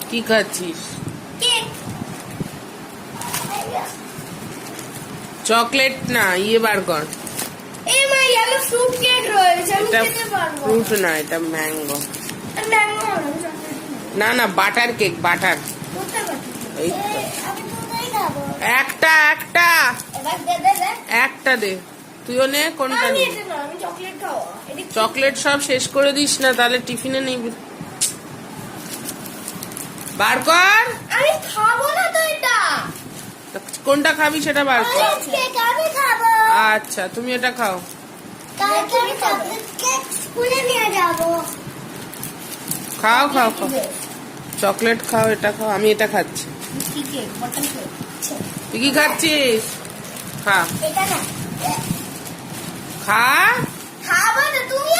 কি খাচ্ছিস? চকলেট না, ইয়ে বার কর। ফ্রুট না, এটা ম্যাঙ্গো। না না, বাটার কেক, বাটার। এই তো একটা একটা একটা দে, তুইও নে। কোনটা নে? চকলেট সব শেষ করে দিস না, তাহলে টিফিনে নিবি। বার কর। আমি খাবো না তো এটা। কোনটা খাবি সেটা বার কর। আমি খাবো। আচ্ছা, তুমি এটা খাও। কালকে আমি চকলেট কেক স্কুলে নিয়ে যাব। খাও খাও খাও, চকলেট খাও, এটা খাও, আমি এটা খাচ্ছি। কি কেক? Bottle cake. তুই কি খাচ্ছিস? খা এটা না। খা।